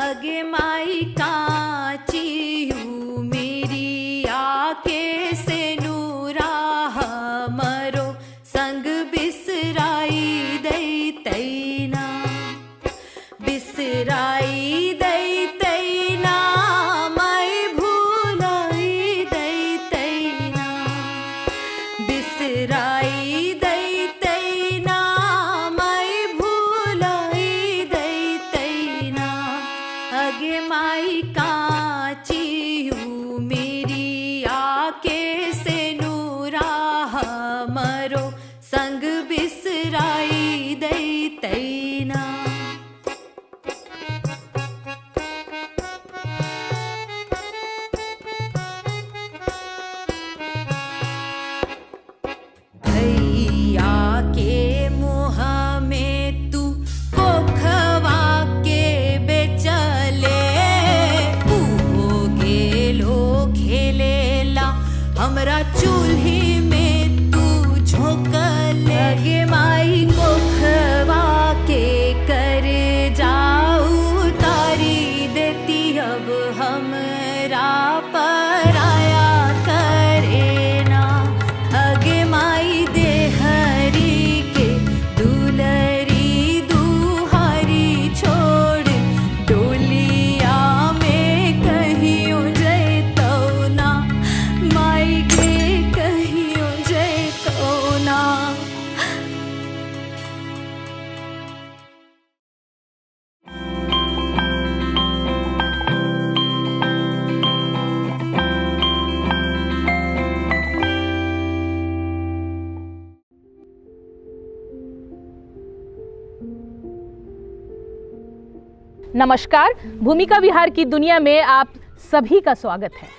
अगे माई काचियू मेरी आके से नूरा हमरो संग बिसराई दई तैना, बिसराई दई तैना, मैं भूलाई दई तैना, बिसराई दई तैना, मैं भूलाई दई तैना। अगे माई काचियू मेरी आके से नूरा हमरो संग बिसराई दई तैना। के मुँह में तू कोखवा के बेचले, हो गेलो खेलेला हमरा चूल्ही में तू झोंकल। लगे माई कोखवा के कर जाऊ तारी देती अब हमरा पराया करे ना। अगे माई देहरी के दुलरी दुहारी छोड़ डोलिया में कहियो जैतो ना, माई गे कहियो जैतो ना। नमस्कार, भूमिका विहार की दुनिया में आप सभी का स्वागत है।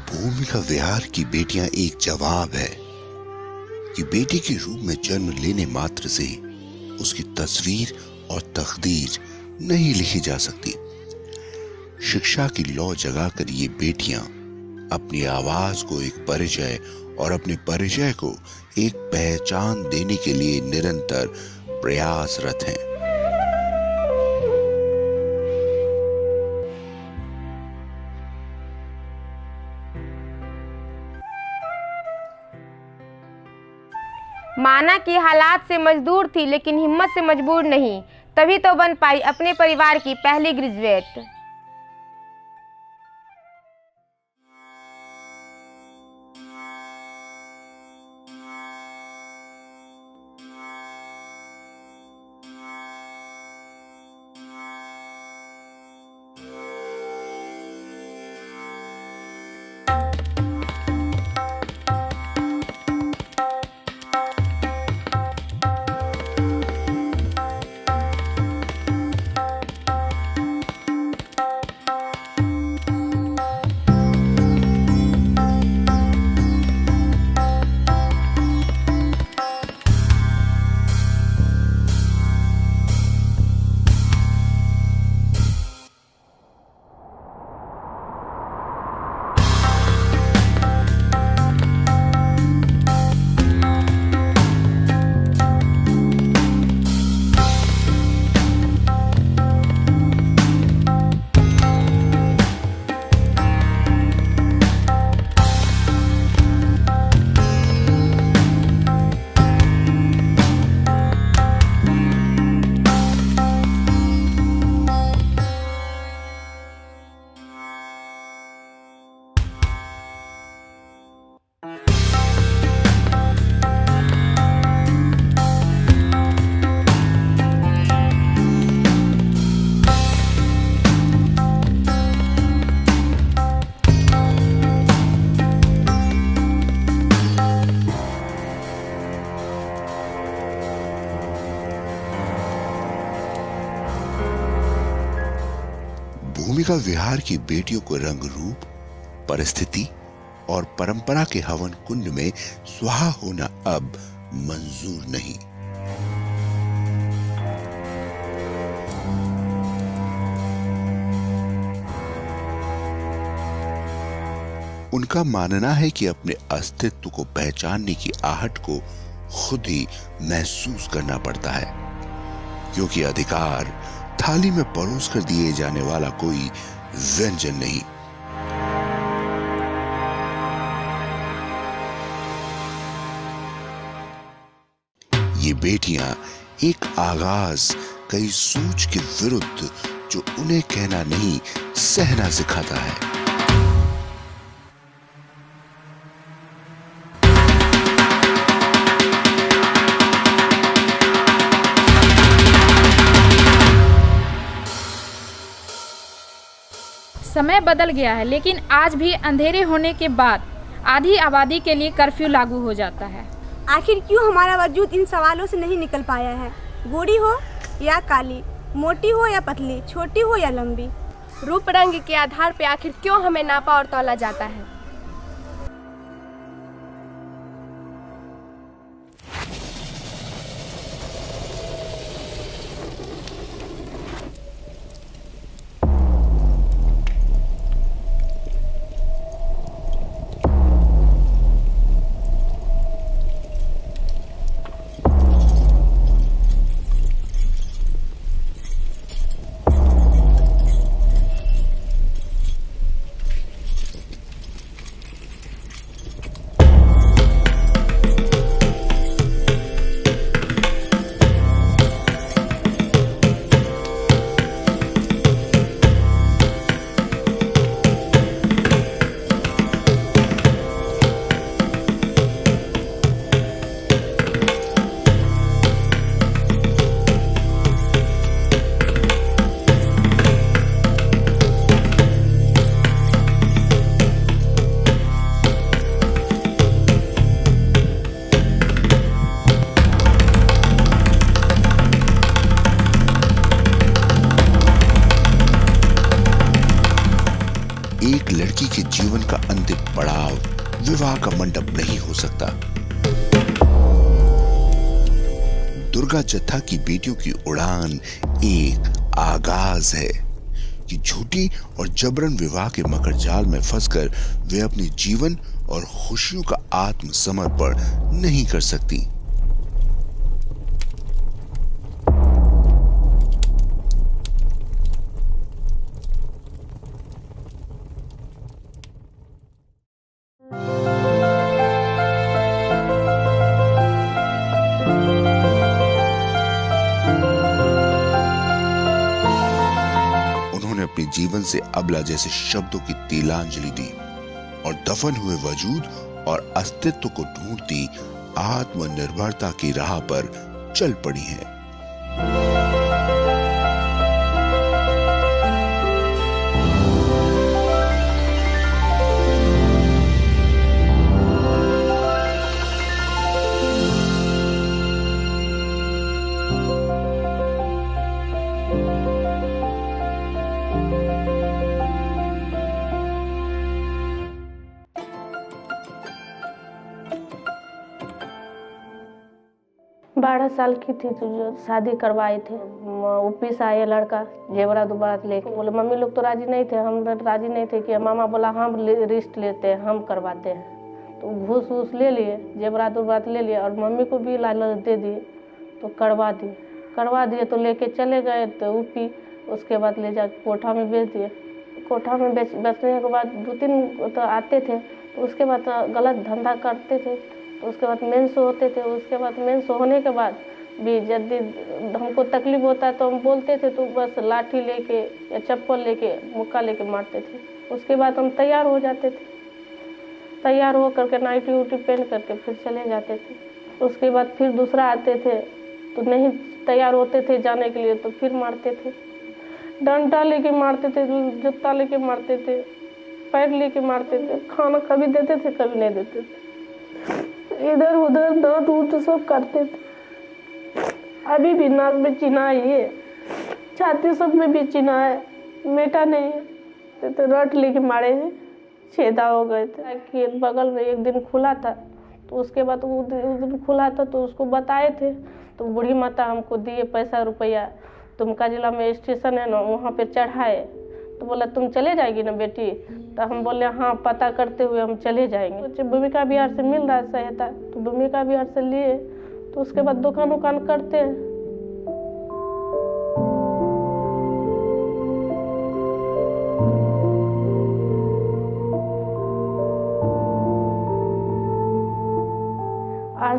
भूमिका विहार की बेटियां एक जवाब है कि बेटी के रूप में जन्म लेने मात्र से उसकी तस्वीर और तकदीर नहीं लिखी जा सकती। शिक्षा की लौ जगाकर ये बेटियां अपनी आवाज को एक परिचय और अपने परिचय को एक पहचान देने के लिए निरंतर प्रयासरत हैं। माना कि हालात से मजदूर थी लेकिन हिम्मत से मजबूर नहीं, तभी तो बन पाई अपने परिवार की पहली ग्रेजुएट। भूमिका विहार की बेटियों को रंग रूप, परिस्थिति और परंपरा के हवन कुंड में स्वाहा होना अब मंजूर नहीं। उनका मानना है कि अपने अस्तित्व को पहचानने की आहट को खुद ही महसूस करना पड़ता है, क्योंकि अधिकार थाली में परोस कर दिए जाने वाला कोई व्यंजन नहीं। ये बेटियां एक आगाज कई सोच के विरुद्ध जो उन्हें कहना नहीं सहना सिखाता है। समय बदल गया है, लेकिन आज भी अंधेरे होने के बाद आधी आबादी के लिए कर्फ्यू लागू हो जाता है। आखिर क्यों हमारा वजूद इन सवालों से नहीं निकल पाया है? गोरी हो या काली, मोटी हो या पतली, छोटी हो या लंबी, रूप रंग के आधार पर आखिर क्यों हमें नापा और तौला जाता है? एक लड़की के जीवन का अंतिम पड़ाव विवाह का मंडप नहीं हो सकता। दुर्गा जत्था की बेटियों की उड़ान एक आगाज है कि झूठी और जबरन विवाह के मकर जाल में फंसकर वे अपने जीवन और खुशियों का आत्मसमर्पण नहीं कर सकती। अपने जीवन से अबला जैसे शब्दों की तिलांजलि दी और दफन हुए वजूद और अस्तित्व को ढूंढती आत्मनिर्भरता की राह पर चल पड़ी हैं। बारह साल की थी तो जो शादी करवाए थे, यूपी से आया लड़का जेवरात दुबारात लेके। बोले मम्मी लोग तो राजी नहीं थे, हम राजी नहीं थे कि मामा बोला हम रिश्त लेते हैं, हम करवाते हैं। तो घूस वूस ले लिए, जेवरात दुबारात ले लिए और मम्मी को भी लालच दे दिए तो करवा दिए तो लेके चले गए तो यूपी। उसके बाद ले जाकर कोठा में बेच दिए। कोठा में बेचने के बाद 2-3 तो आते थे, तो उसके बाद गलत धंधा करते थे। तो उसके बाद मेंस होते थे। उसके बाद मेंस होने के बाद भी यदि हमको तकलीफ होता तो हम बोलते थे तो बस लाठी लेके या चप्पल लेके मुक्का लेके मारते थे। उसके बाद हम तैयार हो जाते थे, तैयार हो करके नाइटी उटी पहन करके फिर चले जाते थे। उसके बाद फिर दूसरा आते थे तो नहीं तैयार होते थे जाने के लिए तो फिर मारते थे, डंडा लेके मारते थे, जूता लेके मारते थे, पैर लेके मारते थे। खाना कभी देते थे कभी नहीं देते थे, इधर उधर दांत उठ सब करते थे। अभी भी नाक में चिन्हा है, छाती सब में भी चिन्हा है। बेटा नहीं है तो रट लेके मारे हैं, छेदा हो गए थे कि बगल में एक दिन खुला था, तो उसके बाद उस दिन खुला था तो उसको बताए थे, तो बूढ़ी माता हमको दिए पैसा रुपया, दुमका जिला में स्टेशन है ना, वहाँ पे चढ़ाए। तो बोला तुम चले जाएगी ना बेटी, तो हम बोले हाँ पता करते हुए हम चले जाएंगे। भूमिका बिहार से मिल रहा है सहायता, तो भूमिका बिहार से लिए, तो उसके बाद दुकान उकान करते हैं।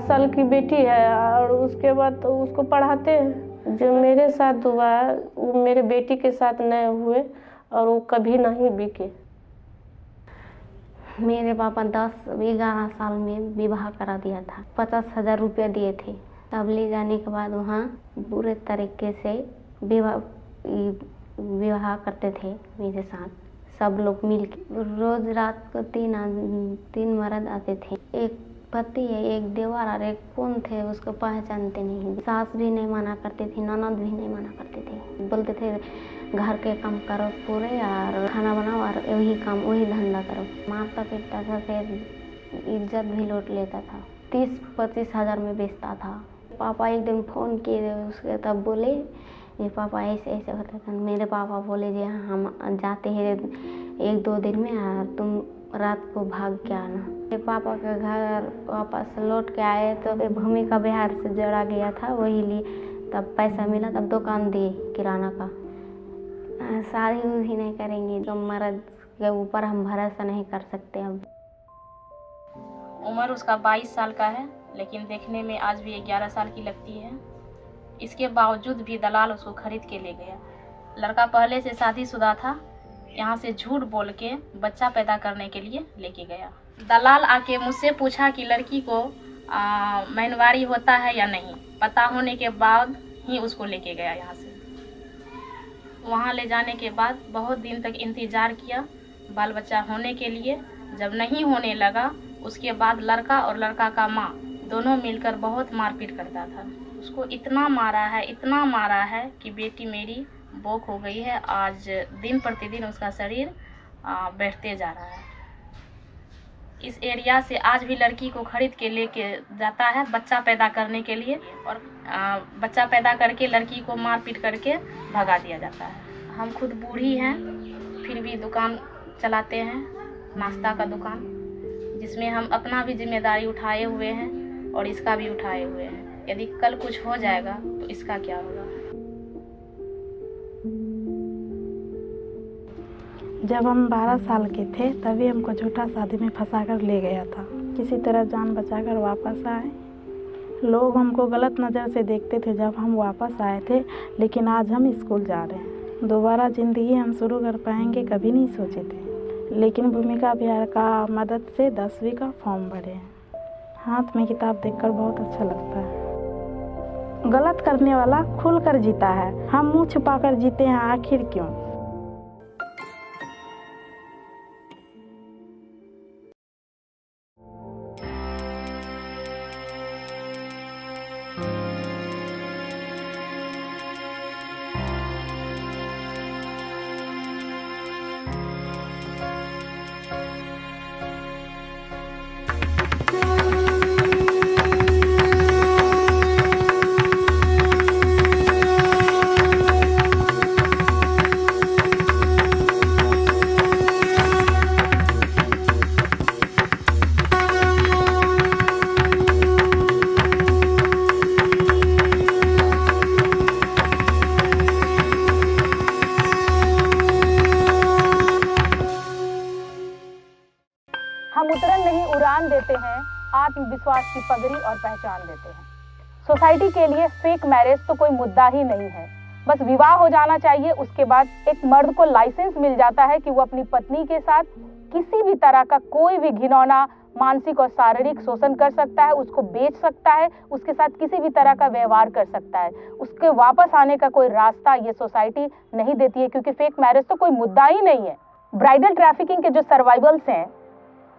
साल की बेटी है और उसके बाद तो उसको पढ़ाते हैं। जो मेरे साथ हुआ वो मेरे बेटी के साथ नहीं हुए और वो कभी नहीं बिके। मेरे पापा 10-11 साल में विवाह करा दिया था, 50,000 रुपया दिए थे। तब ले जाने के बाद वहाँ बुरे तरीके से विवाह करते थे मेरे साथ, सब लोग मिल के। रोज रात को 3 मर्द आते थे, एक पति है, एक देवर और एक कौन थे उसको पहचानते नहीं। सास भी नहीं मना करती थी, ननद भी नहीं मना करती थी, बोलते थे घर के काम करो पूरे और खाना बनाओ और वही काम वही धंधा करो। मारता पीटता था, फिर इज्जत भी लूट लेता था, 30-25 हज़ार में बेचता था। पापा एक दिन फ़ोन किए उसके, तब बोले ये पापा ऐसे ऐसे होता था। मेरे पापा बोले जी हम जाते हैं 1-2 दिन में और तुम रात को भाग के आना। मेरे पापा के घर वापस लौट के आए तो भूमिका बिहार से जोड़ा गया था, वही लिए। तब पैसा मिला, तब दुकान दिए किराना का। शादी भी नहीं करेंगे, तो मर्द के ऊपर हम भरोसा नहीं कर सकते। अब उम्र उसका 22 साल का है, लेकिन देखने में आज भी 11 साल की लगती है। इसके बावजूद भी दलाल उसको खरीद के ले गया। लड़का पहले से शादीशुदा था, यहाँ से झूठ बोल के बच्चा पैदा करने के लिए लेके गया। दलाल आके मुझसे पूछा कि लड़की को महिनवारी होता है या नहीं। पता होने के बाद ही उसको लेके गया यहाँ से। वहाँ ले जाने के बाद बहुत दिन तक इंतज़ार किया बाल बच्चा होने के लिए। जब नहीं होने लगा, उसके बाद लड़का और लड़का का माँ दोनों मिलकर बहुत मारपीट करता था। उसको इतना मारा है कि बेटी मेरी बोक हो गई है। आज दिन प्रतिदिन उसका शरीर बढ़ते जा रहा है। इस एरिया से आज भी लड़की को खरीद के लेके जाता है बच्चा पैदा करने के लिए, और बच्चा पैदा करके लड़की को मारपीट करके भगा दिया जाता है। हम खुद बूढ़ी हैं, फिर भी दुकान चलाते हैं, नाश्ता का दुकान, जिसमें हम अपना भी जिम्मेदारी उठाए हुए हैं और इसका भी उठाए हुए हैं। यदि कल कुछ हो जाएगा तो इसका क्या होगा। जब हम 12 साल के थे तभी हमको झूठा शादी में फंसा कर ले गया था। किसी तरह जान बचाकर वापस आए। लोग हमको गलत नज़र से देखते थे जब हम वापस आए थे, लेकिन आज हम स्कूल जा रहे हैं। दोबारा ज़िंदगी हम शुरू कर पाएंगे कभी नहीं सोचे थे, लेकिन भूमिका बिहार का मदद से 10वीं का फॉर्म भरे हैं। हाथ में किताब देखकर बहुत अच्छा लगता है। गलत करने वाला खुल कर जीता है, हम मुँह छुपा कर जीते हैं, आखिर क्यों। हम उतरन नहीं उड़ान देते हैं, आत्मविश्वास की पगड़ी और पहचान देते हैं। सोसाइटी के लिए फेक मैरिज तो कोई मुद्दा ही नहीं है, बस विवाह हो जाना चाहिए। उसके बाद एक मर्द को लाइसेंस मिल जाता है कि वो अपनी पत्नी के साथ किसी भी तरह का कोई भी घिनौना मानसिक और शारीरिक शोषण कर सकता है, उसको बेच सकता है, उसके साथ किसी भी तरह का व्यवहार कर सकता है। उसके वापस आने का कोई रास्ता ये सोसाइटी नहीं देती है, क्योंकि फेक मैरिज तो कोई मुद्दा ही नहीं है। ब्राइडल ट्रैफिकिंग के जो सर्वाइवल्स हैं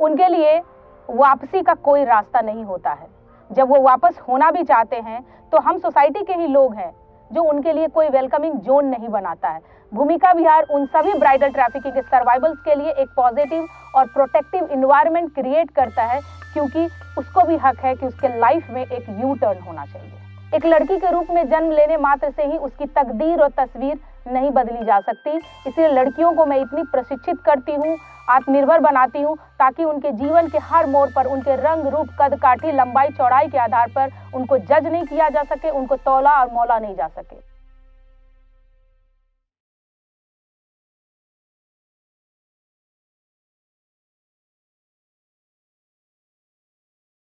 उनके लिए वापसी का कोई रास्ता नहीं होता है। जब वो वापस होना भी चाहते हैं तो हम सोसाइटी के ही लोग हैं जो उनके लिए कोई वेलकमिंग जोन नहीं बनाता है। भूमिका विहार उन सभी ब्राइडल ट्रैफिकिंग के सर्वाइवल्स के लिए एक पॉजिटिव और प्रोटेक्टिव इन्वायरमेंट क्रिएट करता है, क्योंकि उसको भी हक है कि उसके लाइफ में एक यू टर्न होना चाहिए। एक लड़की के रूप में जन्म लेने मात्र से ही उसकी तकदीर और तस्वीर नहीं बदली जा सकती। इसलिए लड़कियों को मैं इतनी प्रशिक्षित करती हूँ, आत्मनिर्भर बनाती हूँ, ताकि उनके जीवन के हर मोड़ पर उनके रंग, रूप, कद, काठी, लंबाई, चौड़ाई के आधार पर उनको जज नहीं किया जा सके, उनको तौला और मौला नहीं जा सके।